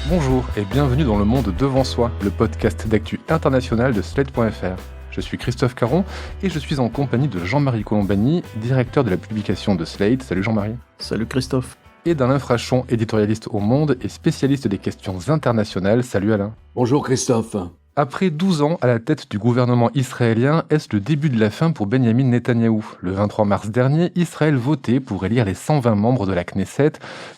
Bonjour et bienvenue dans Le Monde Devant Soi, le podcast d'actu international de Slate.fr. Je suis Christophe Caron et je suis en compagnie de Jean-Marie Colombani, directeur de la publication de Slate. Salut Jean-Marie. Salut Christophe. Et d'Alain Frachon, éditorialiste au Monde et spécialiste des questions internationales. Salut Alain. Bonjour Christophe. Après 12 ans à la tête du gouvernement israélien, est-ce le début de la fin pour Benyamin Netanyahou ? Le 23 mars dernier, Israël votait pour élire les 120 membres de la Knesset,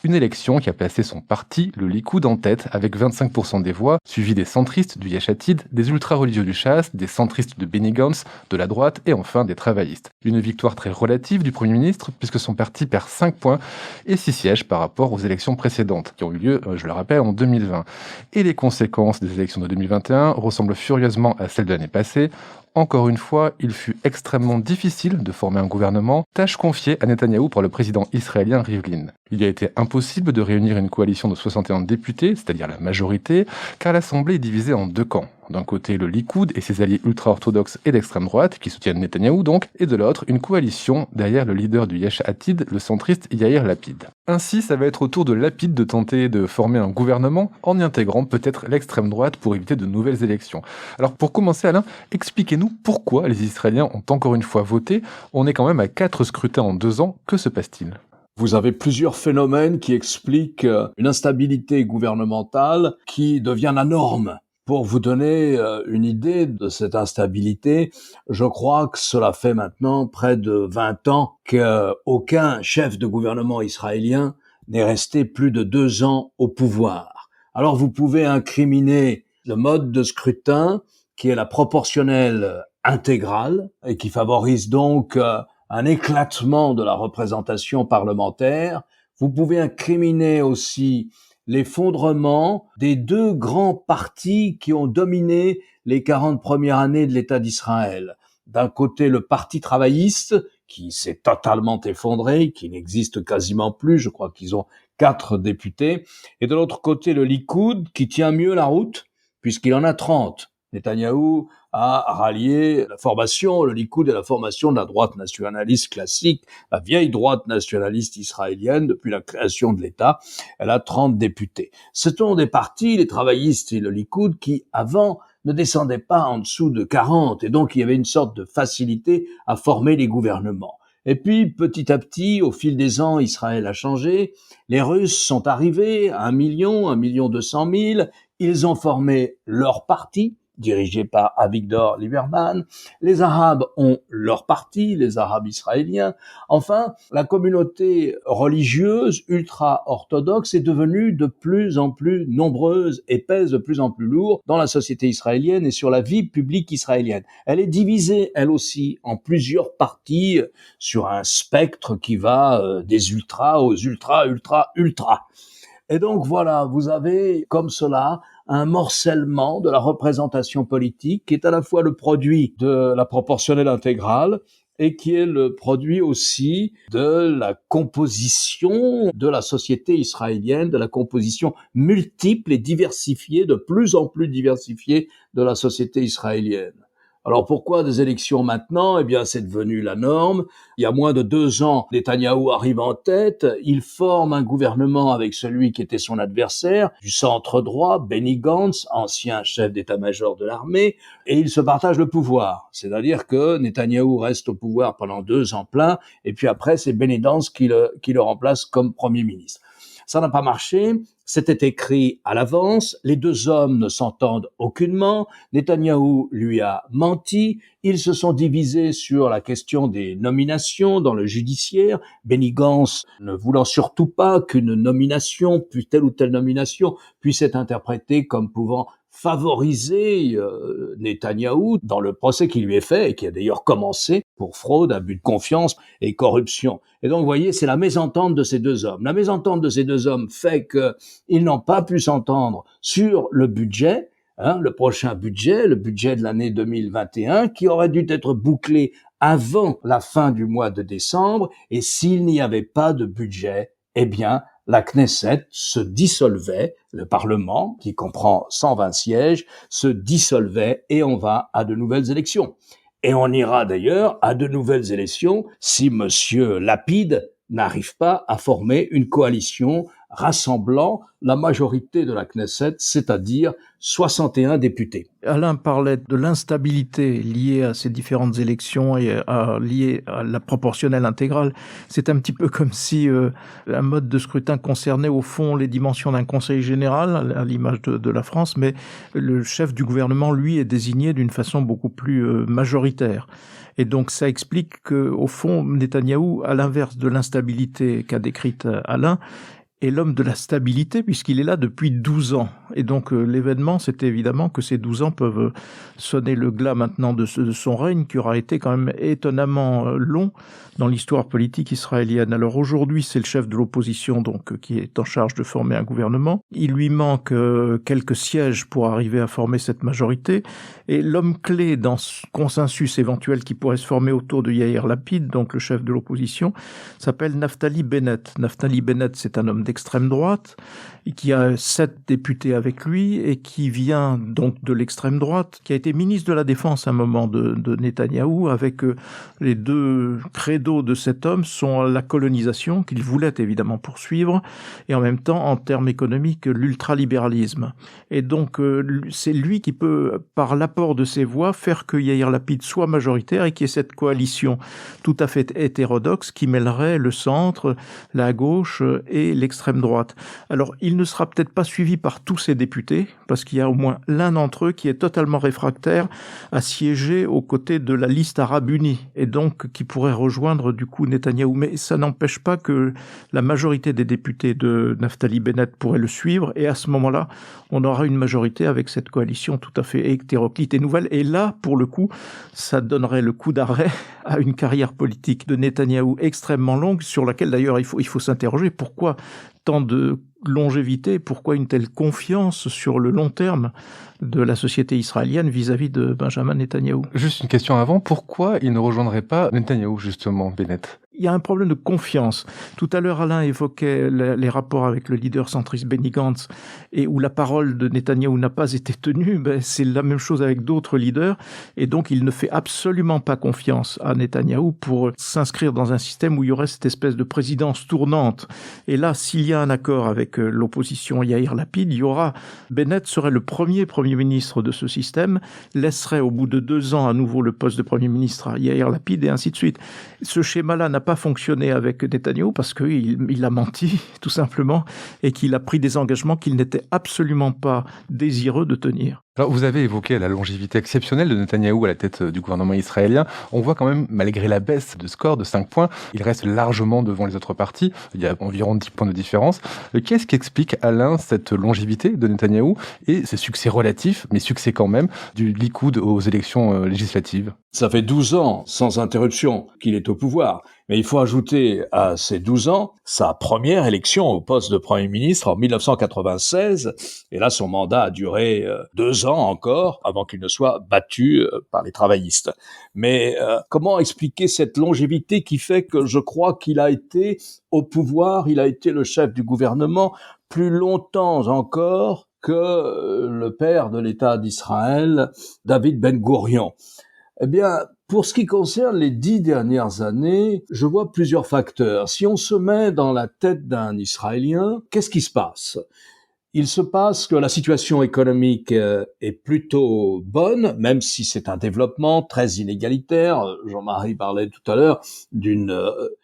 une élection qui a placé son parti, le Likoud, en tête avec 25% des voix, suivi des centristes du Yesh Atid, des ultra-religieux du Shas, des centristes de Benny Gantz, de la droite et enfin des travaillistes. Une victoire très relative du Premier ministre puisque son parti perd 5 points et 6 sièges par rapport aux élections précédentes qui ont eu lieu, je le rappelle, en 2020. Et les conséquences des élections de 2021 ressemble furieusement à celle de l'année passée. Encore une fois, il fut extrêmement difficile de former un gouvernement, tâche confiée à Netanyahou par le président israélien Rivlin. Il a été impossible de réunir une coalition de 61 députés, c'est-à-dire la majorité, car l'Assemblée est divisée en deux camps. D'un côté, le Likoud et ses alliés ultra-orthodoxes et d'extrême droite, qui soutiennent Netanyahou donc, et de l'autre, une coalition derrière le leader du Yesh Atid, le centriste Yair Lapid. Ainsi, ça va être au tour de Lapid de tenter de former un gouvernement en y intégrant peut-être l'extrême droite pour éviter de nouvelles élections. Alors pour commencer, Alain, expliquez-nous pourquoi les Israéliens ont encore une fois voté. On est quand même à 4 scrutins en 2 ans, que se passe-t-il ? Vous avez plusieurs phénomènes qui expliquent une instabilité gouvernementale qui devient la norme. Pour vous donner une idée de cette instabilité, je crois que cela fait maintenant près de 20 ans qu'aucun chef de gouvernement israélien n'est resté plus de 2 ans au pouvoir. Alors vous pouvez incriminer le mode de scrutin qui est la proportionnelle intégrale et qui favorise donc un éclatement de la représentation parlementaire. Vous pouvez incriminer aussi l'effondrement des deux grands partis qui ont dominé les 40 premières années de l'État d'Israël. D'un côté, le Parti travailliste, qui s'est totalement effondré, qui n'existe quasiment plus, je crois qu'ils ont 4 députés, et de l'autre côté, le Likoud, qui tient mieux la route, puisqu'il en a 30. Netanyahou a rallié la formation, le Likoud et la formation de la droite nationaliste classique, la vieille droite nationaliste israélienne depuis la création de l'État. Elle a 30 députés. Ce sont des partis, les travaillistes et le Likoud, qui avant ne descendaient pas en dessous de 40, et donc il y avait une sorte de facilité à former les gouvernements. Et puis, petit à petit, au fil des ans, Israël a changé. Les Russes sont arrivés à 1 200 000. Ils ont formé leur parti, dirigé par Avigdor Lieberman. Les Arabes ont leur parti, les Arabes israéliens. Enfin, la communauté religieuse ultra-orthodoxe est devenue de plus en plus nombreuse et pèse de plus en plus lourd dans la société israélienne et sur la vie publique israélienne. Elle est divisée, elle aussi, en plusieurs parties sur un spectre qui va des ultras aux ultra. Et donc voilà, vous avez comme cela un morcellement de la représentation politique qui est à la fois le produit de la proportionnelle intégrale et qui est le produit aussi de la composition de la société israélienne, de la composition multiple et diversifiée, de plus en plus diversifiée de la société israélienne. Alors pourquoi des élections maintenant ? Eh bien, c'est devenu la norme. Il y a moins de 2 ans, Netanyahou arrive en tête. Il forme un gouvernement avec celui qui était son adversaire, du centre droit, Benny Gantz, ancien chef d'état-major de l'armée, et ils se partagent le pouvoir. C'est-à-dire que Netanyahou reste au pouvoir pendant 2 ans pleins, et puis après, c'est Benny Gantz qui le remplace comme Premier ministre. Ça n'a pas marché, c'était écrit à l'avance, les deux hommes ne s'entendent aucunement, Netanyahou lui a menti, ils se sont divisés sur la question des nominations dans le judiciaire, Benny Gantz ne voulant surtout pas qu'une nomination, puis telle ou telle nomination, puisse être interprétée comme pouvant favoriser Netanyahou dans le procès qui lui est fait et qui a d'ailleurs commencé pour fraude, abus de confiance et corruption. Et donc, vous voyez, c'est la mésentente de ces deux hommes. La mésentente de ces deux hommes fait qu'ils n'ont pas pu s'entendre sur le budget, le prochain budget, le budget de l'année 2021, qui aurait dû être bouclé avant la fin du mois de décembre. Et s'il n'y avait pas de budget, eh bien, la Knesset se dissolvait, le Parlement, qui comprend 120 sièges, se dissolvait et on va à de nouvelles élections. Et on ira d'ailleurs à de nouvelles élections si monsieur Lapid n'arrive pas à former une coalition rassemblant la majorité de la Knesset, c'est-à-dire 61 députés. Alain parlait de l'instabilité liée à ces différentes élections et liée à la proportionnelle intégrale. C'est un petit peu comme si un mode de scrutin concernait au fond les dimensions d'un conseil général, à l'image de la France, mais le chef du gouvernement, lui, est désigné d'une façon beaucoup plus majoritaire. Et donc ça explique qu'au fond, Netanyahou, à l'inverse de l'instabilité qu'a décrite Alain, est l'homme de la stabilité puisqu'il est là depuis 12 ans. Et donc l'événement, c'est évidemment que ces 12 ans peuvent sonner le glas maintenant de son règne qui aura été quand même étonnamment long dans l'histoire politique israélienne. Alors aujourd'hui, c'est le chef de l'opposition donc qui est en charge de former un gouvernement. Il lui manque quelques sièges pour arriver à former cette majorité. Et l'homme clé dans ce consensus éventuel qui pourrait se former autour de Yair Lapid, donc le chef de l'opposition, s'appelle Naftali Bennett. Naftali Bennett, c'est un homme d'extrême droite qui a 7 députés avec lui et qui vient donc de l'extrême droite, qui a été ministre de la Défense à un moment de Netanyahou, avec les deux credos de cet homme sont la colonisation, qu'il voulait évidemment poursuivre, et en même temps, en termes économiques, l'ultralibéralisme. Et donc, c'est lui qui peut, par l'apport de ses voix, faire que Yair Lapid soit majoritaire et qu'il y ait cette coalition tout à fait hétérodoxe qui mêlerait le centre, la gauche et l'extrême droite. Alors, il ne sera peut-être pas suivi par tous ces députés, parce qu'il y a au moins l'un d'entre eux qui est totalement réfractaire à siéger aux côtés de la liste arabe unie, et donc qui pourrait rejoindre du coup Netanyahou. Mais ça n'empêche pas que la majorité des députés de Naftali Bennett pourrait le suivre, et à ce moment-là, on aura une majorité avec cette coalition tout à fait hétéroclite et nouvelle. Et là, pour le coup, ça donnerait le coup d'arrêt à une carrière politique de Netanyahou extrêmement longue, sur laquelle d'ailleurs il faut s'interroger. Pourquoi tant de longévité, pourquoi une telle confiance sur le long terme de la société israélienne vis-à-vis de Benjamin Netanyahou? Juste une question avant, pourquoi il ne rejoindrait pas Netanyahou, justement, Bennett? Il y a un problème de confiance. Tout à l'heure, Alain évoquait les rapports avec le leader centriste Benny Gantz et où la parole de Netanyahou n'a pas été tenue. C'est la même chose avec d'autres leaders. Et donc, il ne fait absolument pas confiance à Netanyahou pour s'inscrire dans un système où il y aurait cette espèce de présidence tournante. Et là, s'il y a un accord avec l'opposition Yair Lapid, il y aura... Bennett serait le premier ministre de ce système, laisserait au bout de 2 ans à nouveau le poste de Premier ministre à Yair Lapid et ainsi de suite. Ce schéma-là n'a pas fonctionné avec Netanyahou parce qu'il a menti, tout simplement, et qu'il a pris des engagements qu'il n'était absolument pas désireux de tenir. Alors, vous avez évoqué la longévité exceptionnelle de Netanyahou à la tête du gouvernement israélien. On voit quand même, malgré la baisse de score de 5 points, il reste largement devant les autres partis. Il y a environ 10 points de différence. Qu'est-ce qui explique, Alain, cette longévité de Netanyahou et ses succès relatifs, mais succès quand même, du Likoud aux élections législatives? Ça fait 12 ans, sans interruption, qu'il est au pouvoir. Mais il faut ajouter à ces 12 ans sa première élection au poste de Premier ministre en 1996. Et là, son mandat a duré 2 ans encore avant qu'il ne soit battu par les travaillistes. Mais comment expliquer cette longévité qui fait que je crois qu'il a été au pouvoir, il a été le chef du gouvernement plus longtemps encore que le père de l'État d'Israël, David Ben-Gourion? Eh bien, pour ce qui concerne les 10 dernières années, je vois plusieurs facteurs. Si on se met dans la tête d'un Israélien, qu'est-ce qui se passe? Il se passe que la situation économique est plutôt bonne, même si c'est un développement très inégalitaire. Jean-Marie parlait tout à l'heure d'une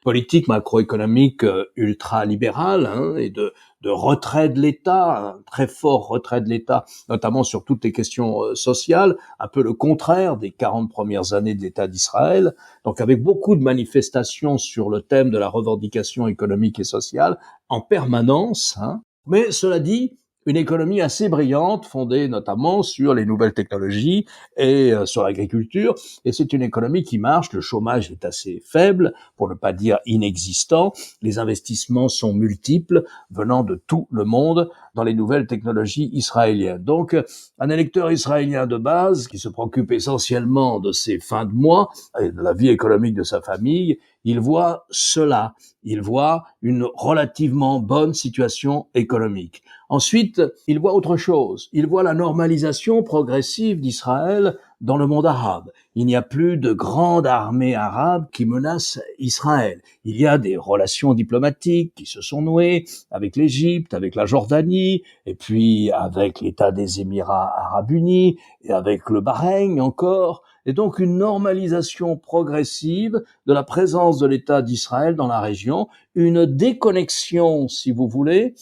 politique macroéconomique ultra-libérale et de retrait de l'État, un très fort retrait de l'État, notamment sur toutes les questions sociales, un peu le contraire des 40 premières années de l'État d'Israël, donc avec beaucoup de manifestations sur le thème de la revendication économique et sociale en permanence. Mais cela dit, une économie assez brillante, fondée notamment sur les nouvelles technologies et sur l'agriculture. Et c'est une économie qui marche, le chômage est assez faible, pour ne pas dire inexistant. Les investissements sont multiples, venant de tout le monde dans les nouvelles technologies israéliennes. Donc, un électeur israélien de base, qui se préoccupe essentiellement de ses fins de mois et de la vie économique de sa famille, il voit cela. Il voit une relativement bonne situation économique. Ensuite, il voit autre chose. Il voit la normalisation progressive d'Israël dans le monde arabe. Il n'y a plus de grande armée arabe qui menace Israël. Il y a des relations diplomatiques qui se sont nouées avec l'Égypte, avec la Jordanie, et puis avec l'État des Émirats arabes unis, et avec le Bahreïn encore, et donc une normalisation progressive de la présence de l'État d'Israël dans la région, une déconnexion, si vous voulez,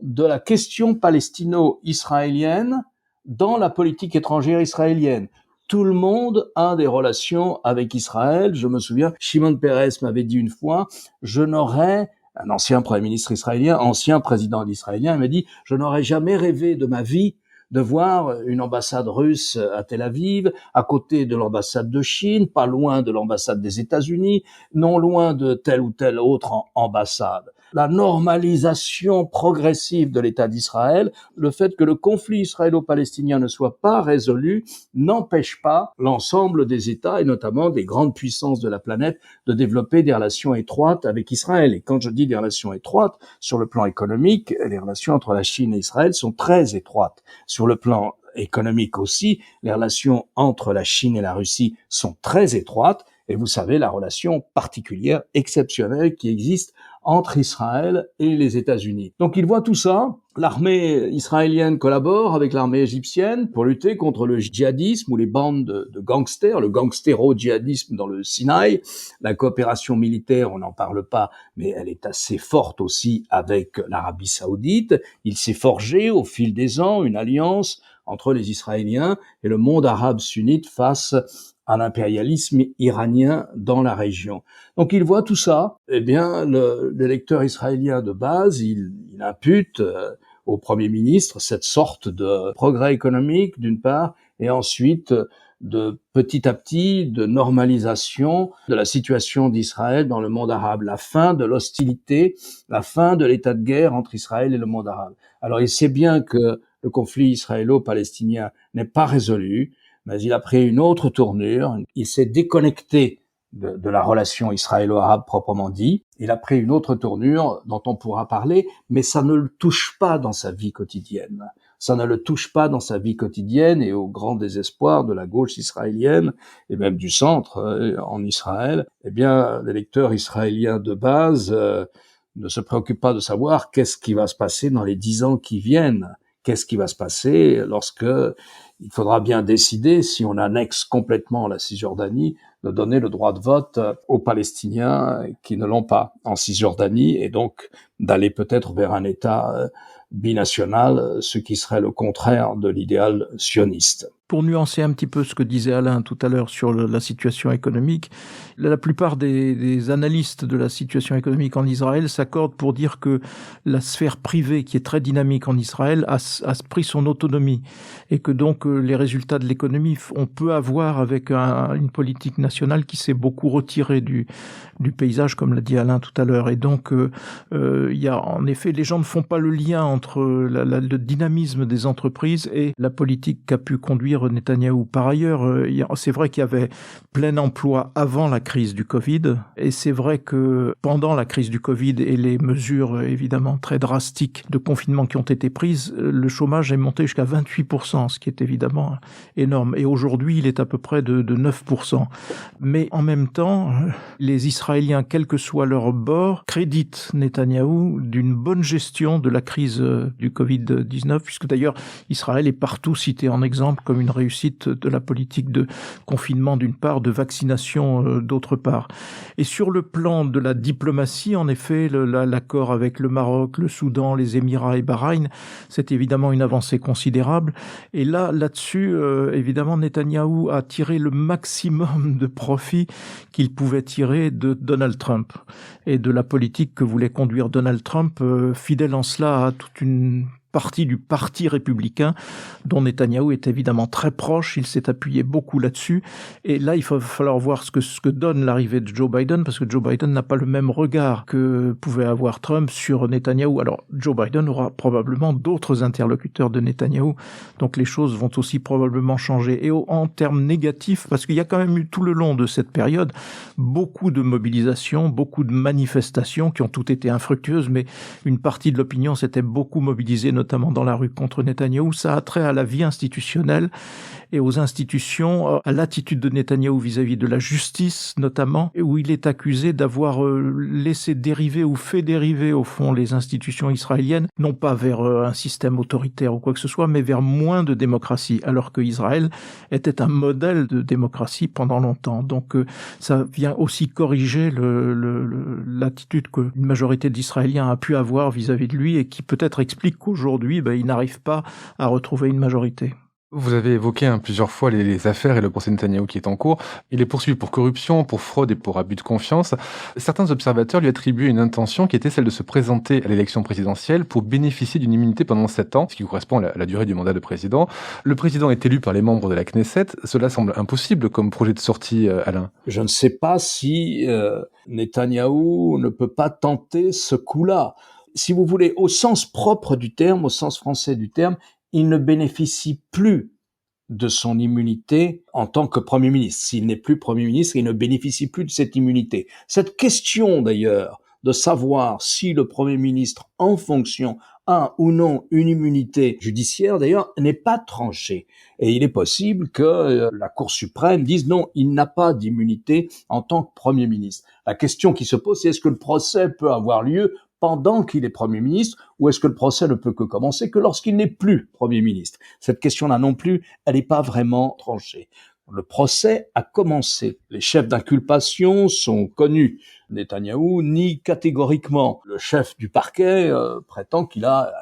de la question palestino-israélienne dans la politique étrangère israélienne. Tout le monde a des relations avec Israël. Je me souviens, Shimon Peres m'avait dit une fois, un ancien premier ministre israélien, ancien président israélien, il m'a dit, je n'aurais jamais rêvé de ma vie de voir une ambassade russe à Tel Aviv, à côté de l'ambassade de Chine, pas loin de l'ambassade des États-Unis, non loin de telle ou telle autre ambassade. La normalisation progressive de l'État d'Israël, le fait que le conflit israélo-palestinien ne soit pas résolu, n'empêche pas l'ensemble des États, et notamment des grandes puissances de la planète, de développer des relations étroites avec Israël. Et quand je dis des relations étroites, sur le plan économique, les relations entre la Chine et Israël sont très étroites. Sur le plan économique aussi, les relations entre la Chine et la Russie sont très étroites. Et vous savez, la relation particulière, exceptionnelle qui existe entre Israël et les États-Unis. Donc il voit tout ça. L'armée israélienne collabore avec l'armée égyptienne pour lutter contre le djihadisme ou les bandes de gangsters, le gangstéro-djihadisme dans le Sinaï. La coopération militaire, on n'en parle pas, mais elle est assez forte aussi avec l'Arabie saoudite. Il s'est forgé au fil des ans une alliance entre les Israéliens et le monde arabe sunnite face à l'impérialisme iranien dans la région. Donc il voit tout ça. Eh bien, l'électeur israélien de base, il impute au Premier ministre cette sorte de progrès économique d'une part, et ensuite de petit à petit de normalisation de la situation d'Israël dans le monde arabe, la fin de l'hostilité, la fin de l'état de guerre entre Israël et le monde arabe. Alors il sait bien que le conflit israélo-palestinien n'est pas résolu, mais il a pris une autre tournure, il s'est déconnecté de la relation israélo-arabe proprement dit, il a pris une autre tournure dont on pourra parler, mais ça ne le touche pas dans sa vie quotidienne. Ça ne le touche pas dans sa vie quotidienne, et au grand désespoir de la gauche israélienne, et même du centre en Israël, eh bien, l'électeur israélien de base ne se préoccupe pas de savoir qu'est-ce qui va se passer dans les 10 ans qui viennent. Qu'est-ce qui va se passer lorsque il faudra bien décider, si on annexe complètement la Cisjordanie, de donner le droit de vote aux Palestiniens qui ne l'ont pas en Cisjordanie, et donc d'aller peut-être vers un État binational, ce qui serait le contraire de l'idéal sioniste. Pour nuancer un petit peu ce que disait Alain tout à l'heure sur la situation économique, la plupart des analystes de la situation économique en Israël s'accordent pour dire que la sphère privée, qui est très dynamique en Israël, a pris son autonomie, et que donc les résultats de l'économie, on peut avoir avec une politique nationale qui s'est beaucoup retirée du paysage, comme l'a dit Alain tout à l'heure. Et donc, il y a en effet, les gens ne font pas le lien entre le dynamisme des entreprises et la politique qu'a pu conduire Netanyahou. Par ailleurs, c'est vrai qu'il y avait plein emploi avant la crise du Covid, et c'est vrai que pendant la crise du Covid et les mesures évidemment très drastiques de confinement qui ont été prises, le chômage est monté jusqu'à 28%, ce qui est évidemment énorme. Et aujourd'hui, il est à peu près de 9%. Mais en même temps, les Israéliens, quel que soit leur bord, créditent Netanyahou d'une bonne gestion de la crise du Covid-19, puisque d'ailleurs Israël est partout cité en exemple comme une réussite de la politique de confinement d'une part, de vaccination d'autre part. Et sur le plan de la diplomatie, en effet, l'accord avec le Maroc, le Soudan, les Émirats et Bahreïn, c'est évidemment une avancée considérable. Et là-dessus, évidemment, Netanyahou a tiré le maximum de profit qu'il pouvait tirer de Donald Trump et de la politique que voulait conduire Donald Trump, fidèle en cela à toute une partie du parti républicain dont Netanyahou est évidemment très proche. Il s'est appuyé beaucoup là-dessus. Et là, il va falloir voir ce que donne l'arrivée de Joe Biden, parce que Joe Biden n'a pas le même regard que pouvait avoir Trump sur Netanyahou. Alors, Joe Biden aura probablement d'autres interlocuteurs de Netanyahou, donc les choses vont aussi probablement changer. Et en termes négatifs, parce qu'il y a quand même eu tout le long de cette période beaucoup de mobilisations, beaucoup de manifestations qui ont toutes été infructueuses, mais une partie de l'opinion s'était beaucoup mobilisée, notamment dans la rue contre Netanyahou, ça a trait à la vie institutionnelle et aux institutions, à l'attitude de Netanyahou vis-à-vis de la justice notamment, où il est accusé d'avoir laissé dériver ou fait dériver au fond les institutions israéliennes, non pas vers un système autoritaire ou quoi que ce soit, mais vers moins de démocratie, alors que Israël était un modèle de démocratie pendant longtemps. Donc ça vient aussi corriger l'attitude qu'une majorité d'Israéliens a pu avoir vis-à-vis de lui et qui peut-être explique qu'aujourd'hui, il n'arrive pas à retrouver une majorité. Vous avez évoqué plusieurs fois les affaires et le procès Netanyahou qui est en cours. Il est poursuivi pour corruption, pour fraude et pour abus de confiance. Certains observateurs lui attribuaient une intention qui était celle de se présenter à l'élection présidentielle pour bénéficier d'une immunité pendant 7 ans, ce qui correspond à la durée du mandat de président. Le président est élu par les membres de la Knesset. Cela semble impossible comme projet de sortie, Alain. Je ne sais pas si Netanyahou ne peut pas tenter ce coup-là. Si vous voulez, au sens propre du terme, au sens français du terme, il ne bénéficie plus de son immunité en tant que Premier ministre. S'il n'est plus Premier ministre, il ne bénéficie plus de cette immunité. Cette question, d'ailleurs, de savoir si le Premier ministre en fonction a ou non une immunité judiciaire, d'ailleurs, n'est pas tranchée. Et il est possible que la Cour suprême dise non, il n'a pas d'immunité en tant que Premier ministre. La question qui se pose, c'est est-ce que le procès peut avoir lieu pendant qu'il est Premier ministre, ou est-ce que le procès ne peut que commencer que lorsqu'il n'est plus Premier ministre? Cette question-là non plus, elle n'est pas vraiment tranchée. Le procès a commencé. Les chefs d'inculpation sont connus. Netanyahou nie catégoriquement. Le chef du parquet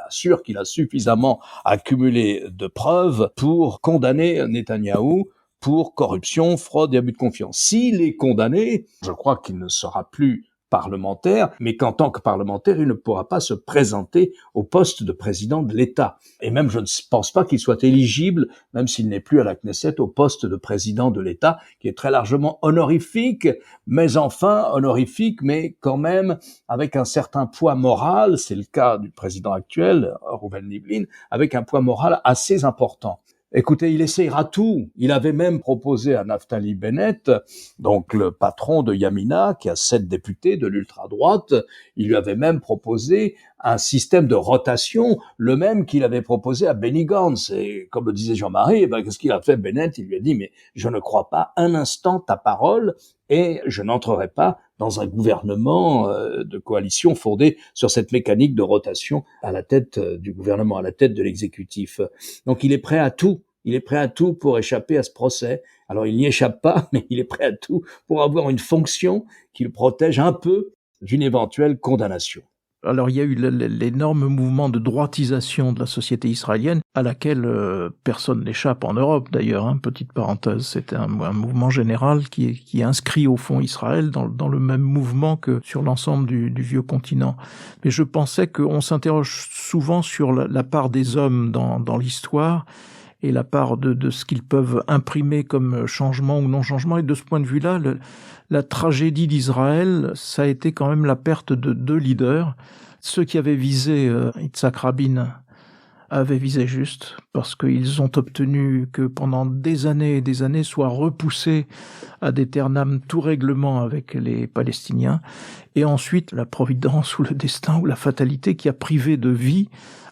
assure qu'il a suffisamment accumulé de preuves pour condamner Netanyahou pour corruption, fraude et abus de confiance. S'il est condamné, je crois qu'il ne sera plus parlementaire, mais qu'en tant que parlementaire, il ne pourra pas se présenter au poste de président de l'État. Et même, je ne pense pas qu'il soit éligible, même s'il n'est plus à la Knesset, au poste de président de l'État, qui est très largement honorifique, mais quand même avec un certain poids moral, c'est le cas du président actuel, Reuven Rivlin, avec un poids moral assez important. Écoutez, il essayera tout. Il avait même proposé à Naftali Bennett, donc le patron de Yamina, qui a 7 députés de l'ultra-droite, il lui avait même proposé un système de rotation, le même qu'il avait proposé à Benny Gantz. Et comme le disait Jean-Marie, qu'est-ce qu'il a fait Bennett? Il lui a dit, mais je ne crois pas un instant ta parole et je n'entrerai pas dans un gouvernement de coalition fondé sur cette mécanique de rotation à la tête du gouvernement, à la tête de l'exécutif. Donc il est prêt à tout. Il est prêt à tout pour échapper à ce procès. Alors il n'y échappe pas, mais il est prêt à tout pour avoir une fonction qui le protège un peu d'une éventuelle condamnation. Alors il y a eu l'énorme mouvement de droitisation de la société israélienne à laquelle personne n'échappe en Europe d'ailleurs, petite parenthèse, c'était un mouvement général qui est inscrit au fond Israël dans le même mouvement que sur l'ensemble du vieux continent. Mais je pensais qu'on s'interroge souvent sur la part des hommes dans l'histoire et la part de ce qu'ils peuvent imprimer comme changement ou non-changement. Et de ce point de vue-là, la tragédie d'Israël, ça a été quand même la perte de 2 leaders. Ceux qui avaient visé Yitzhak Rabin avaient visé juste, parce qu'ils ont obtenu que pendant des années et des années soit repoussé ad aeternam tout règlement avec les Palestiniens. Et ensuite, la providence ou le destin ou la fatalité qui a privé de vie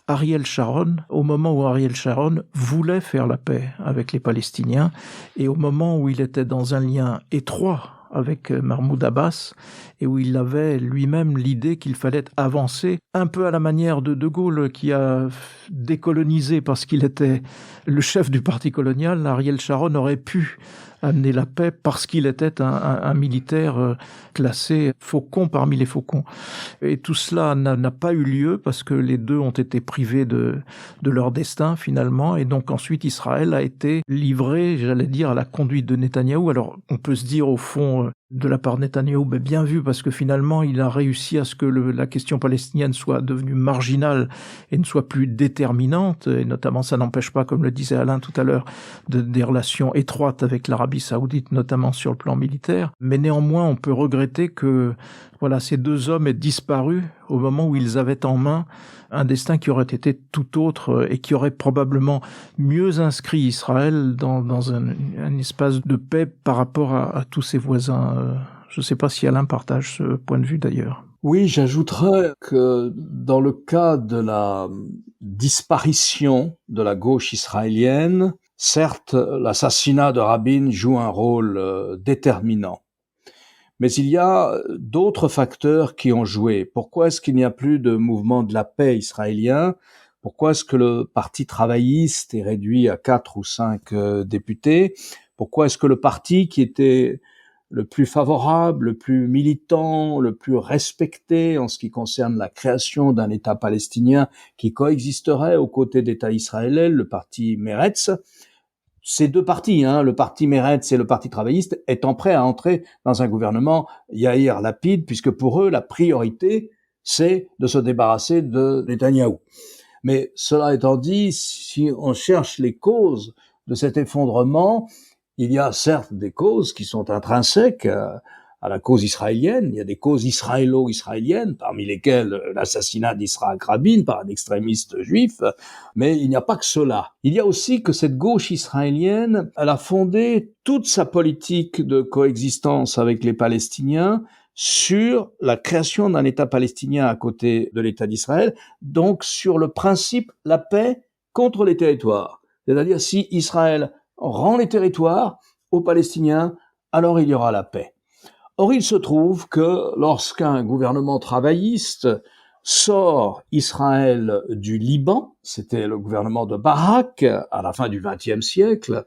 Ariel Sharon, au moment où Ariel Sharon voulait faire la paix avec les Palestiniens et au moment où il était dans un lien étroit avec Mahmoud Abbas et où il avait lui-même l'idée qu'il fallait avancer un peu à la manière de De Gaulle qui a décolonisé parce qu'il était le chef du parti colonial. Ariel Sharon aurait pu amener la paix parce qu'il était un militaire classé faucon parmi les faucons. Et tout cela n'a pas eu lieu parce que les deux ont été privés de leur destin finalement. Et donc ensuite Israël a été livré, j'allais dire, à la conduite de Netanyahou. Alors on peut se dire au fond de la part de Netanyahou, bien vu, parce que finalement il a réussi à ce que la question palestinienne soit devenue marginale et ne soit plus déterminante. Et notamment ça n'empêche pas, comme le disait Alain tout à l'heure, des relations étroites avec l'Arabie Saoudite, notamment sur le plan militaire. Mais néanmoins, on peut regretter que ces 2 hommes aient disparu au moment où ils avaient en main un destin qui aurait été tout autre et qui aurait probablement mieux inscrit Israël dans un espace de paix par rapport à tous ses voisins. Je ne sais pas si Alain partage ce point de vue d'ailleurs. Oui, j'ajouterais que dans le cas de la disparition de la gauche israélienne, certes, l'assassinat de Rabin joue un rôle déterminant. Mais il y a d'autres facteurs qui ont joué. Pourquoi est-ce qu'il n'y a plus de mouvement de la paix israélien? Pourquoi est-ce que le parti travailliste est réduit à 4 ou 5 députés? Pourquoi est-ce que le parti qui était le plus favorable, le plus militant, le plus respecté en ce qui concerne la création d'un État palestinien qui coexisterait aux côtés d'État israélien, le parti Meretz, ces deux partis, le parti Meretz et le parti travailliste, étant prêts à entrer dans un gouvernement Yair Lapid, puisque pour eux, la priorité, c'est de se débarrasser de Netanyahou. Mais cela étant dit, si on cherche les causes de cet effondrement, il y a certes des causes qui sont intrinsèques à la cause israélienne. Il y a des causes israélo-israéliennes, parmi lesquelles l'assassinat d'Yitzhak Rabin par un extrémiste juif. Mais il n'y a pas que cela. Il y a aussi que cette gauche israélienne, elle a fondé toute sa politique de coexistence avec les Palestiniens sur la création d'un État palestinien à côté de l'État d'Israël, donc sur le principe la paix contre les territoires. C'est-à-dire si Israël rend les territoires aux Palestiniens, alors il y aura la paix. Or, il se trouve que lorsqu'un gouvernement travailliste sort Israël du Liban, c'était le gouvernement de Barak à la fin du XXe siècle,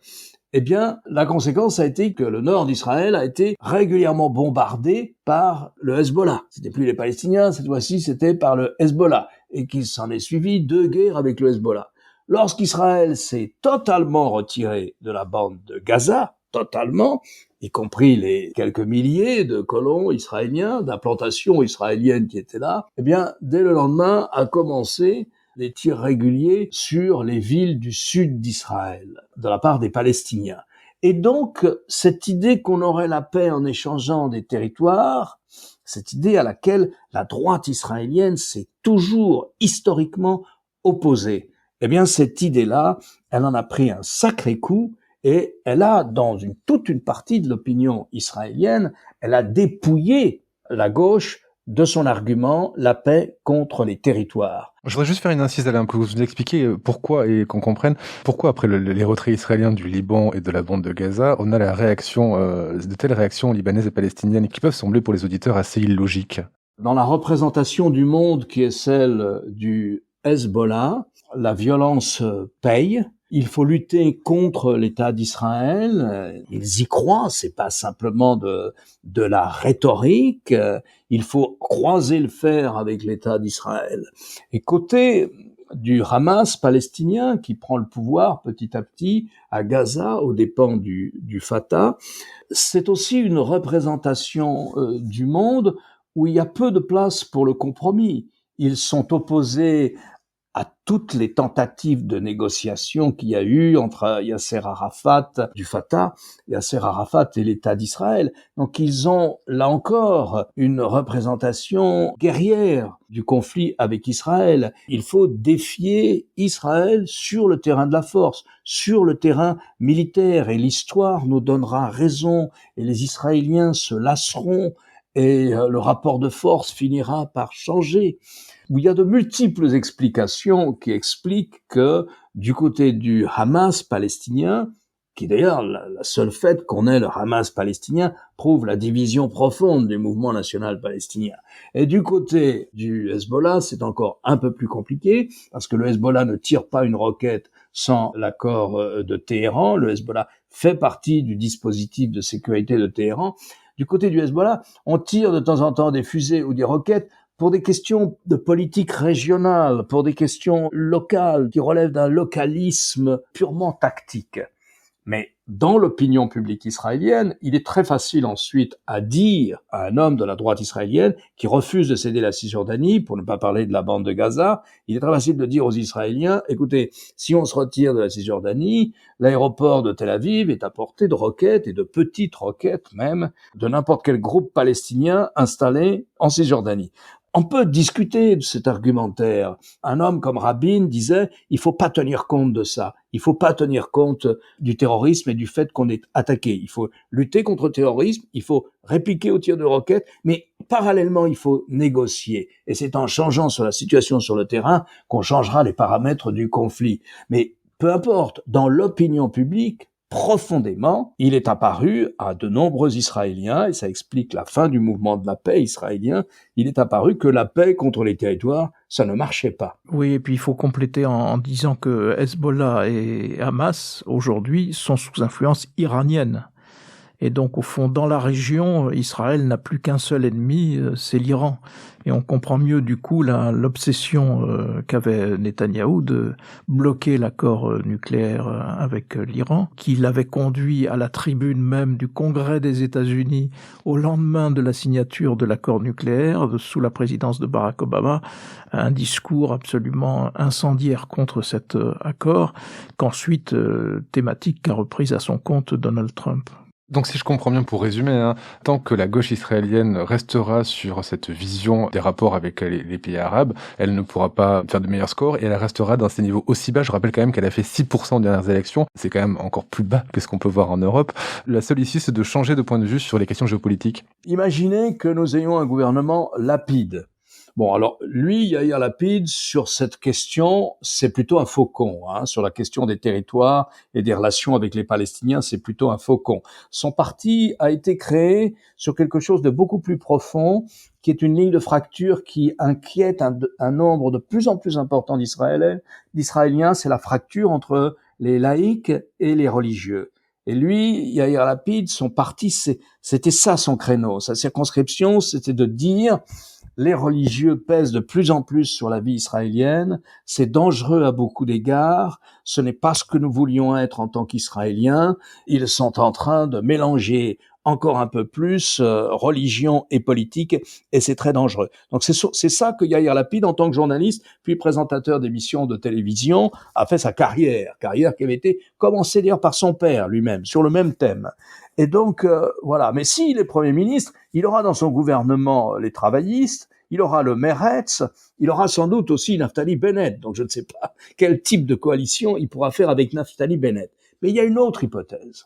eh bien, la conséquence a été que le nord d'Israël a été régulièrement bombardé par le Hezbollah. C'était plus les Palestiniens, cette fois-ci, c'était par le Hezbollah. Et qu'il s'en est suivi 2 guerres avec le Hezbollah. Lorsqu'Israël s'est totalement retiré de la bande de Gaza, totalement, y compris les quelques milliers de colons israéliens, d'implantations israéliennes qui étaient là, eh bien, dès le lendemain, a commencé des tirs réguliers sur les villes du sud d'Israël, de la part des Palestiniens. Et donc, cette idée qu'on aurait la paix en échangeant des territoires, cette idée à laquelle la droite israélienne s'est toujours historiquement opposée, eh bien, cette idée-là, elle en a pris un sacré coup et elle a, dans toute une partie de l'opinion israélienne, elle a dépouillé la gauche de son argument, la paix contre les territoires. Je voudrais juste faire une incise, Alain, que vous nous expliquiez pourquoi, et qu'on comprenne, pourquoi après les retraits israéliens du Liban et de la bande de Gaza, on a la réaction, de telles réactions libanaises et palestiniennes qui peuvent sembler pour les auditeurs assez illogiques. Dans la représentation du monde qui est celle du Hezbollah, la violence paye. Il faut lutter contre l'État d'Israël. Ils y croient, c'est pas simplement de la rhétorique. Il faut croiser le fer avec l'État d'Israël. Et côté du Hamas palestinien qui prend le pouvoir petit à petit à Gaza aux dépens du Fatah, c'est aussi une représentation du monde où il y a peu de place pour le compromis. Ils sont opposés à toutes les tentatives de négociation qu'il y a eu entre Yasser Arafat du Fatah, Yasser Arafat et l'État d'Israël. Donc ils ont, là encore, une représentation guerrière du conflit avec Israël. Il faut défier Israël sur le terrain de la force, sur le terrain militaire, et l'histoire nous donnera raison, et les Israéliens se lasseront, et le rapport de force finira par changer. Où il y a de multiples explications qui expliquent que du côté du Hamas palestinien, qui d'ailleurs, la seule fait qu'on ait le Hamas palestinien prouve la division profonde du mouvement national palestinien. Et du côté du Hezbollah, c'est encore un peu plus compliqué, parce que le Hezbollah ne tire pas une roquette sans l'accord de Téhéran. Le Hezbollah fait partie du dispositif de sécurité de Téhéran. Du côté du Hezbollah, on tire de temps en temps des fusées ou des roquettes pour des questions de politique régionale, pour des questions locales qui relèvent d'un localisme purement tactique. Mais dans l'opinion publique israélienne, il est très facile ensuite à dire à un homme de la droite israélienne qui refuse de céder la Cisjordanie, pour ne pas parler de la bande de Gaza, il est très facile de dire aux Israéliens, écoutez, si on se retire de la Cisjordanie, l'aéroport de Tel Aviv est à portée de roquettes et de petites roquettes même de n'importe quel groupe palestinien installé en Cisjordanie. On peut discuter de cet argumentaire. Un homme comme Rabin disait, il faut pas tenir compte de ça. Il faut pas tenir compte du terrorisme et du fait qu'on est attaqué. Il faut lutter contre le terrorisme, il faut répliquer aux tirs de roquettes, mais parallèlement, il faut négocier. Et c'est en changeant sur la situation sur le terrain qu'on changera les paramètres du conflit. Mais peu importe, dans l'opinion publique, profondément, il est apparu à de nombreux Israéliens, et ça explique la fin du mouvement de la paix israélien, il est apparu que la paix contre les territoires, ça ne marchait pas. Oui, et puis il faut compléter en disant que Hezbollah et Hamas, aujourd'hui, sont sous influence iranienne. Et donc, au fond, dans la région, Israël n'a plus qu'un seul ennemi, c'est l'Iran. Et on comprend mieux, du coup, l'obsession qu'avait Netanyahou de bloquer l'accord nucléaire avec l'Iran, qui l'avait conduit à la tribune même du Congrès des États-Unis au lendemain de la signature de l'accord nucléaire, sous la présidence de Barack Obama, un discours absolument incendiaire contre cet accord, qu'ensuite, thématique qu'a reprise à son compte Donald Trump. Donc si je comprends bien, pour résumer, tant que la gauche israélienne restera sur cette vision des rapports avec les pays arabes, elle ne pourra pas faire de meilleurs scores et elle restera dans ces niveaux aussi bas. Je rappelle quand même qu'elle a fait 6% aux dernières élections. C'est quand même encore plus bas que ce qu'on peut voir en Europe. La seule issue, c'est de changer de point de vue sur les questions géopolitiques. Imaginez que nous ayons un gouvernement Lapid. Bon, alors, lui, Yair Lapid, sur cette question, c'est plutôt un faucon. Sur la question des territoires et des relations avec les Palestiniens, c'est plutôt un faucon. Son parti a été créé sur quelque chose de beaucoup plus profond, qui est une ligne de fracture qui inquiète un nombre de plus en plus important d'Israéliens. C'est la fracture entre les laïcs et les religieux. Et lui, Yair Lapid, son parti, c'était ça son créneau. Sa circonscription, c'était de dire les religieux pèsent de plus en plus sur la vie israélienne, c'est dangereux à beaucoup d'égards, ce n'est pas ce que nous voulions être en tant qu'Israéliens, ils sont en train de mélanger encore un peu plus religion et politique, et c'est très dangereux. Donc c'est ça que Yair Lapid, en tant que journaliste, puis présentateur d'émissions de télévision, a fait sa carrière qui avait été commencée d'ailleurs par son père lui-même, sur le même thème. Et donc, voilà. Mais s'il est Premier ministre, il aura dans son gouvernement les travaillistes, il aura le Meretz, il aura sans doute aussi Naftali Bennett. Donc, je ne sais pas quel type de coalition il pourra faire avec Naftali Bennett. Mais il y a une autre hypothèse.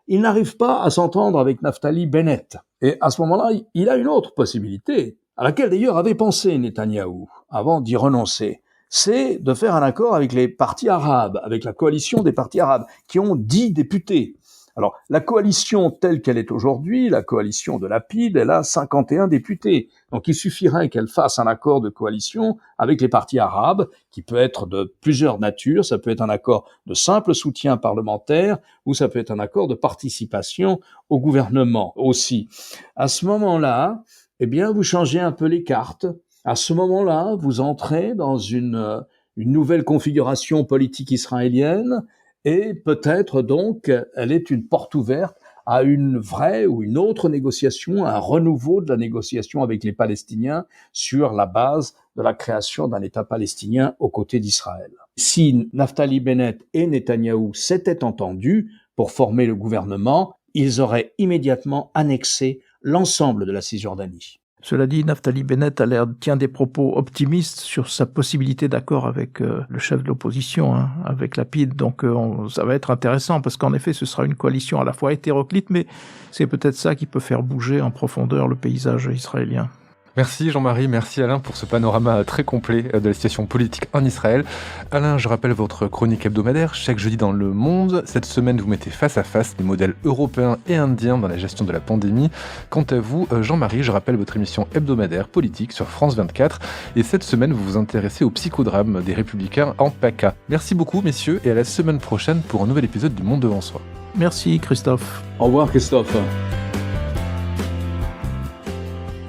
Il n'arrive pas à s'entendre avec Naftali Bennett. Et à ce moment-là, il a une autre possibilité, à laquelle d'ailleurs avait pensé Netanyahou, avant d'y renoncer. C'est de faire un accord avec les partis arabes, avec la coalition des partis arabes, qui ont 10 députés. Alors, la coalition telle qu'elle est aujourd'hui, la coalition de Lapid, elle a 51 députés. Donc, il suffirait qu'elle fasse un accord de coalition avec les partis arabes, qui peut être de plusieurs natures. Ça peut être un accord de simple soutien parlementaire, ou ça peut être un accord de participation au gouvernement aussi. À ce moment-là, eh bien, vous changez un peu les cartes. À ce moment-là, vous entrez dans une nouvelle configuration politique israélienne, et peut-être donc, elle est une porte ouverte à une vraie ou une autre négociation, un renouveau de la négociation avec les Palestiniens sur la base de la création d'un État palestinien aux côtés d'Israël. Si Naftali Bennett et Netanyahou s'étaient entendus pour former le gouvernement, ils auraient immédiatement annexé l'ensemble de la Cisjordanie. Cela dit, Naftali Bennett tient des propos optimistes sur sa possibilité d'accord avec le chef de l'opposition, avec Lapid. Donc ça va être intéressant parce qu'en effet, ce sera une coalition à la fois hétéroclite, mais c'est peut-être ça qui peut faire bouger en profondeur le paysage israélien. Merci Jean-Marie, merci Alain pour ce panorama très complet de la situation politique en Israël. Alain, je rappelle votre chronique hebdomadaire chaque jeudi dans Le Monde. Cette semaine, vous mettez face à face les modèles européens et indiens dans la gestion de la pandémie. Quant à vous, Jean-Marie, je rappelle votre émission hebdomadaire politique sur France 24. Et cette semaine, vous vous intéressez au psychodrame des Républicains en PACA. Merci beaucoup messieurs et à la semaine prochaine pour un nouvel épisode du Monde devant soi. Merci Christophe. Au revoir Christophe.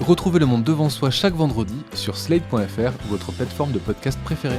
Retrouvez Le Monde devant soi chaque vendredi sur slate.fr ou votre plateforme de podcast préférée.